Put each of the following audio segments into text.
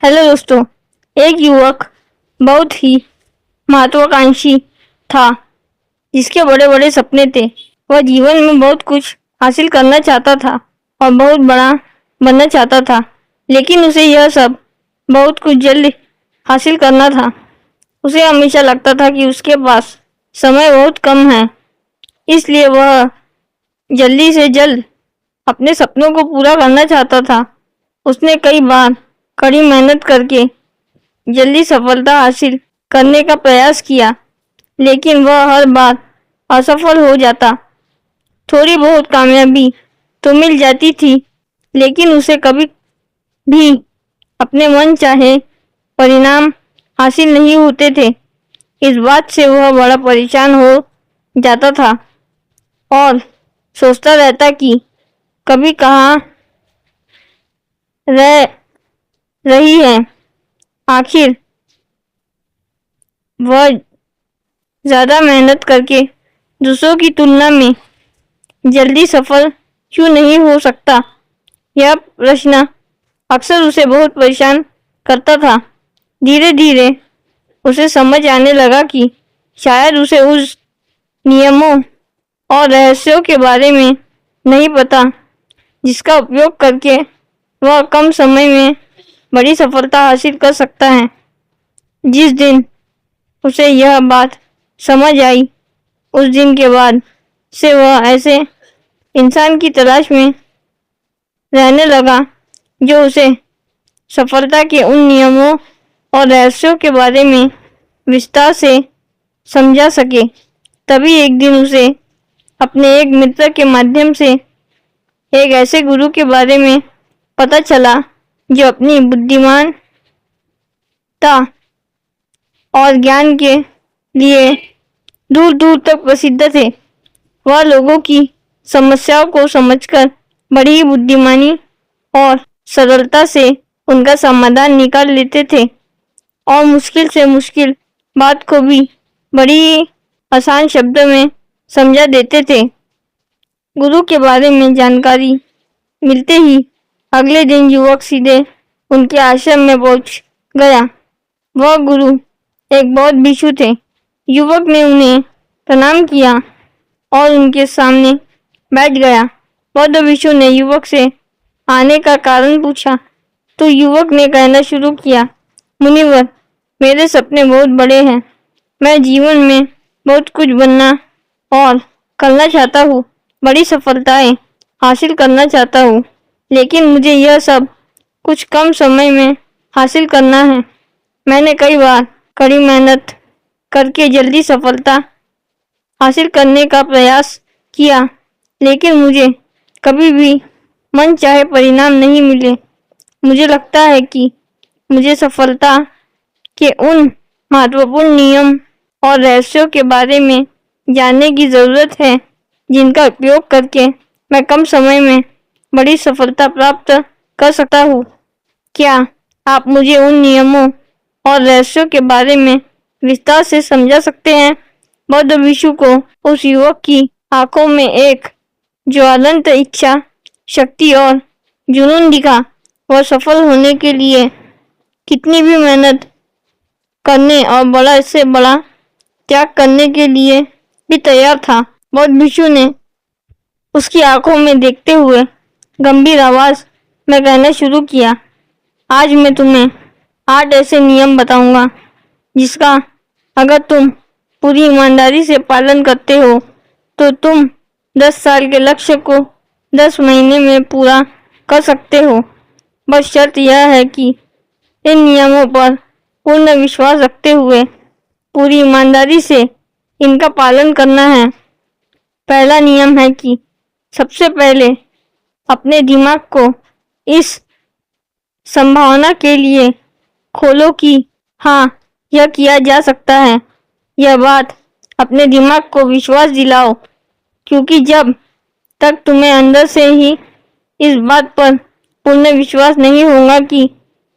Hello दोस्तों। एक युवक बहुत ही महत्वाकांक्षी था, जिसके बड़े बड़े सपने थे। वह जीवन में बहुत कुछ हासिल करना चाहता था और बहुत बड़ा बनना चाहता था, लेकिन उसे यह सब बहुत कुछ जल्द हासिल करना था। उसे हमेशा लगता था कि उसके पास समय बहुत कम है, इसलिए वह जल्दी से जल्द अपने सपनों को पूरा करना चाहता था। उसने कई बार कड़ी मेहनत करके जल्दी सफलता हासिल करने का प्रयास किया, लेकिन वह हर बार असफल हो जाता। थोड़ी बहुत कामयाबी तो मिल जाती थी, लेकिन उसे कभी भी अपने मन चाहे परिणाम हासिल नहीं होते थे। इस बात से वह बड़ा परेशान हो जाता था और सोचता रहता कि कभी कहाँ रह रही है। आखिर वह ज्यादा मेहनत करके दूसरों की तुलना में जल्दी सफल क्यों नहीं हो सकता? यह प्रश्न अक्सर उसे बहुत परेशान करता था। धीरे धीरे उसे समझ आने लगा कि शायद उसे उस नियमों और रहस्यों के बारे में नहीं पता, जिसका उपयोग करके वह कम समय में बड़ी सफलता हासिल कर सकता है। जिस दिन उसे यह बात समझ आई, उस दिन के बाद से वह ऐसे इंसान की तलाश में रहने लगा जो उसे सफलता के उन नियमों और रहस्यों के बारे में विस्तार से समझा सके। तभी एक दिन उसे अपने एक मित्र के माध्यम से एक ऐसे गुरु के बारे में पता चला जो अपनी बुद्धिमानता और ज्ञान के लिए दूर दूर तक प्रसिद्ध थे। वह लोगों की समस्याओं को समझकर बड़ी ही बुद्धिमानी और सरलता से उनका समाधान निकाल लेते थे और मुश्किल से मुश्किल बात को भी बड़ी आसान शब्द में समझा देते थे। गुरु के बारे में जानकारी मिलते ही अगले दिन युवक सीधे उनके आश्रम में पहुंच गया। वह गुरु एक बौद्ध भिक्षु थे। युवक ने उन्हें प्रणाम किया और उनके सामने बैठ गया। बौद्ध भिक्षु ने युवक से आने का कारण पूछा तो युवक ने कहना शुरू किया, मुनिवर, मेरे सपने बहुत बड़े हैं। मैं जीवन में बहुत कुछ बनना और करना चाहता हूँ, बड़ी सफलताएं हासिल करना चाहता हूँ, लेकिन मुझे यह सब कुछ कम समय में हासिल करना है। मैंने कई बार कड़ी मेहनत करके जल्दी सफलता हासिल करने का प्रयास किया, लेकिन मुझे कभी भी मन चाहे परिणाम नहीं मिले। मुझे लगता है कि मुझे सफलता के उन महत्वपूर्ण नियम और रहस्यों के बारे में जानने की जरूरत है, जिनका उपयोग करके मैं कम समय में बड़ी सफलता प्राप्त कर सकता हूँ। क्या आप मुझे उन नियमों और रहस्यों के बारे में विस्तार से समझा सकते हैं? बौद्ध भिक्षु को उस युवक की आंखों में एक ज्वलंत इच्छा शक्ति और जुनून दिखा। वह सफल होने के लिए कितनी भी मेहनत करने और बड़ा से बड़ा त्याग करने के लिए भी तैयार था। बौद्ध भिक्षु ने उसकी आंखों में देखते हुए गंभीर आवाज में कहना शुरू किया, आज मैं तुम्हें 8 ऐसे नियम बताऊंगा, जिसका अगर तुम पूरी ईमानदारी से पालन करते हो तो तुम 10 साल के लक्ष्य को 10 महीने में पूरा कर सकते हो। बस शर्त यह है कि इन नियमों पर पूर्ण विश्वास रखते हुए पूरी ईमानदारी से इनका पालन करना है। पहला नियम है कि सबसे पहले अपने दिमाग को इस संभावना के लिए खोलो कि हाँ, यह किया जा सकता है। यह बात अपने दिमाग को विश्वास दिलाओ, क्योंकि जब तक तुम्हें अंदर से ही इस बात पर पूर्ण विश्वास नहीं होगा कि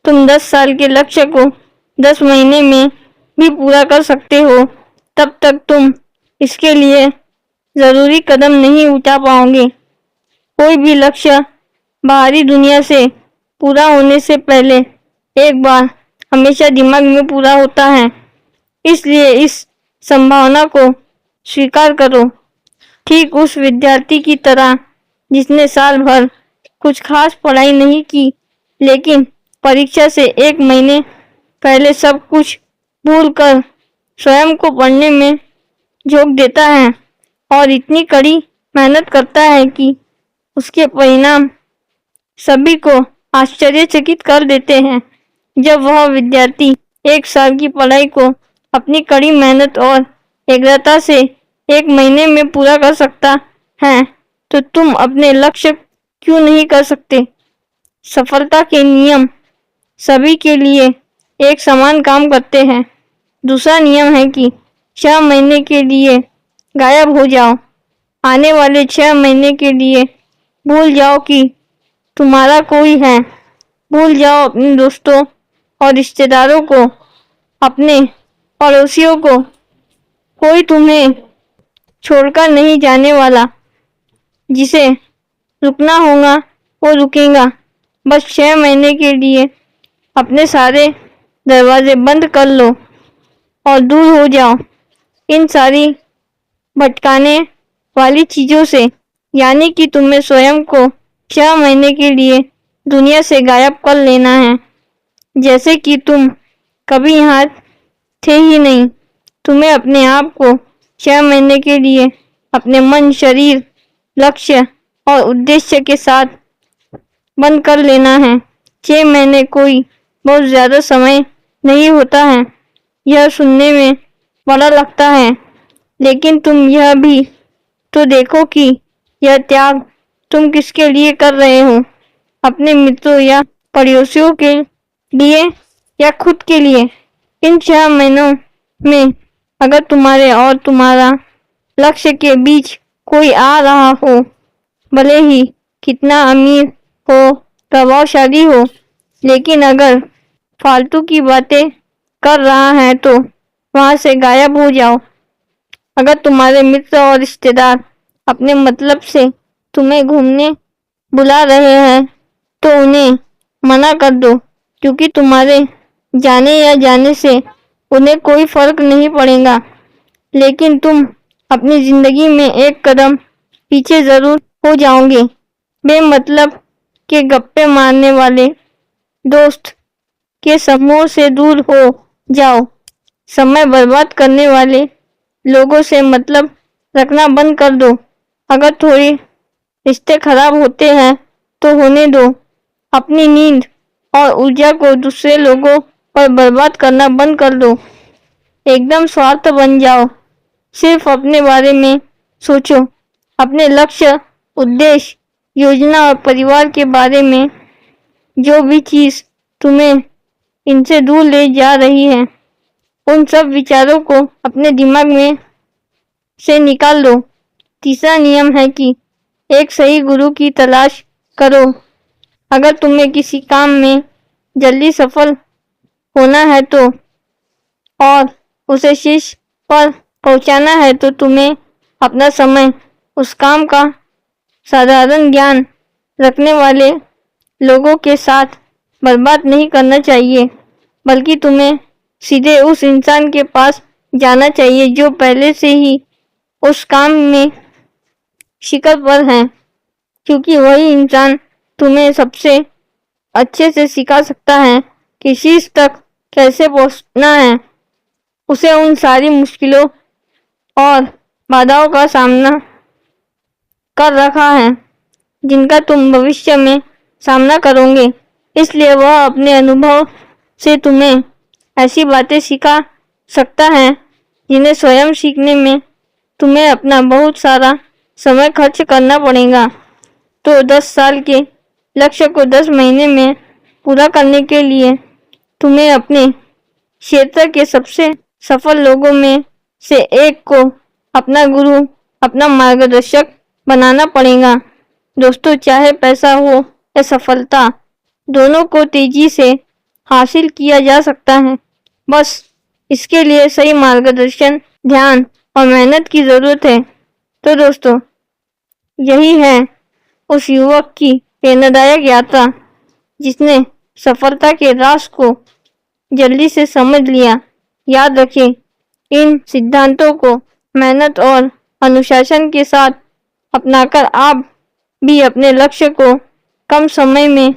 तुम 10 साल के लक्ष्य को 10 महीने में भी पूरा कर सकते हो, तब तक तुम इसके लिए जरूरी कदम नहीं उठा पाओगे। कोई भी लक्ष्य बाहरी दुनिया से पूरा होने से पहले एक बार हमेशा दिमाग में पूरा होता है, इसलिए इस संभावना को स्वीकार करो। ठीक उस विद्यार्थी की तरह जिसने साल भर कुछ खास पढ़ाई नहीं की, लेकिन परीक्षा से 1 महीने पहले सब कुछ भूलकर स्वयं को पढ़ने में झोंक देता है और इतनी कड़ी मेहनत करता है कि उसके परिणाम सभी को आश्चर्यचकित कर देते हैं। जब वह विद्यार्थी 1 साल की पढ़ाई को अपनी कड़ी मेहनत और एकाग्रता से 1 महीने में पूरा कर सकता है, तो तुम अपने लक्ष्य क्यों नहीं कर सकते? सफलता के नियम सभी के लिए एक समान काम करते हैं। दूसरा नियम है कि 6 महीने के लिए गायब हो जाओ। आने वाले 6 महीने के लिए भूल जाओ कि तुम्हारा कोई है। भूल जाओ अपने दोस्तों और रिश्तेदारों को, अपने पड़ोसियों को। कोई तुम्हें छोड़कर नहीं जाने वाला। जिसे रुकना होगा वो रुकेगा। बस 6 महीने के लिए अपने सारे दरवाजे बंद कर लो और दूर हो जाओ इन सारी भटकाने वाली चीजों से। यानी कि तुम्हें स्वयं को 6 महीने के लिए दुनिया से गायब कर लेना है, जैसे कि तुम कभी यहाँ थे ही नहीं। तुम्हें अपने आप को 6 महीने के लिए अपने मन, शरीर, लक्ष्य और उद्देश्य के साथ बंद कर लेना है। 6 महीने कोई बहुत ज्यादा समय नहीं होता है। यह सुनने में बड़ा लगता है, लेकिन तुम यह भी तो देखो कि यह त्याग तुम किसके लिए कर रहे हो? अपने मित्रों या पड़ोसियों के लिए या खुद के लिए? इन 6 महीनों में अगर तुम्हारे और तुम्हारा लक्ष्य के बीच कोई आ रहा हो, भले ही कितना अमीर हो, प्रभावशाली हो, लेकिन अगर फालतू की बातें कर रहा है तो वहां से गायब हो जाओ। अगर तुम्हारे मित्र और रिश्तेदार अपने मतलब से तुम्हें घूमने बुला रहे हैं तो उन्हें मना कर दो, क्योंकि तुम्हारे जाने या जाने से उन्हें कोई फर्क नहीं पड़ेगा। लेकिन तुम अपनी जिंदगी में एक कदम पीछे जरूर हो जाओगे। बेमतलब के गप्पे मारने वाले दोस्त के समूह से दूर हो जाओ। समय बर्बाद करने वाले लोगों से मतलब रखना बंद कर दो। अगर थोड़ी रिश्ते खराब होते हैं तो होने दो। अपनी नींद और ऊर्जा को दूसरे लोगों पर बर्बाद करना बंद कर दो। एकदम स्वार्थ बन जाओ। सिर्फ अपने बारे में सोचो, अपने लक्ष्य, उद्देश्य, योजना और परिवार के बारे में। जो भी चीज तुम्हें इनसे दूर ले जा रही है, उन सब विचारों को अपने दिमाग में से निकाल दो। तीसरा नियम है कि एक सही गुरु की तलाश करो। अगर तुम्हें किसी काम में जल्दी सफल होना है तो और उसे शीर्ष पर पहुंचाना है तो तुम्हें अपना समय उस काम का साधारण ज्ञान रखने वाले लोगों के साथ बर्बाद नहीं करना चाहिए, बल्कि तुम्हें सीधे उस इंसान के पास जाना चाहिए जो पहले से ही उस काम में शिखर पर है, क्योंकि वही इंसान तुम्हें सबसे अच्छे से सिखा सकता है कि शीर्ष तक कैसे पहुंचना है। उसे उन सारी मुश्किलों और बाधाओं का सामना कर रखा है जिनका तुम भविष्य में सामना करोगे। इसलिए वह अपने अनुभव से तुम्हें ऐसी बातें सिखा सकता है जिन्हें स्वयं सीखने में तुम्हें अपना बहुत सारा समय खर्च करना पड़ेगा। तो 10 साल के लक्ष्य को 10 महीने में पूरा करने के लिए तुम्हें अपने क्षेत्र के सबसे सफल लोगों में से एक को अपना गुरु, अपना मार्गदर्शक बनाना पड़ेगा। दोस्तों, चाहे पैसा हो या सफलता, दोनों को तेजी से हासिल किया जा सकता है। बस इसके लिए सही मार्गदर्शन, ध्यान और मेहनत की जरूरत है। तो दोस्तों, यही है उस युवक की प्रेरणादायक यात्रा जिसने सफलता के राज को जल्दी से समझ लिया। याद रखें, इन सिद्धांतों को मेहनत और अनुशासन के साथ अपनाकर आप भी अपने लक्ष्य को कम समय में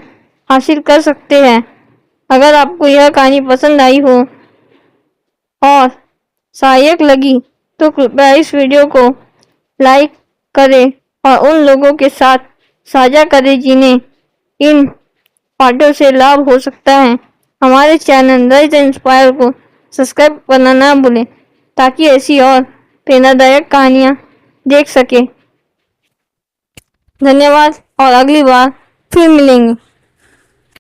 हासिल कर सकते हैं। अगर आपको यह कहानी पसंद आई हो और सहायक लगी तो कृपया इस वीडियो को लाइक करें और उन लोगों के साथ साझा करें जिन्हें इन पाठों से लाभ हो सकता है। हमारे चैनल राइज इंस्पायर को सब्सक्राइब करना ना भूलें ताकि ऐसी और प्रेरणादायक कहानियाँ देख सके। धन्यवाद और अगली बार फिर मिलेंगे।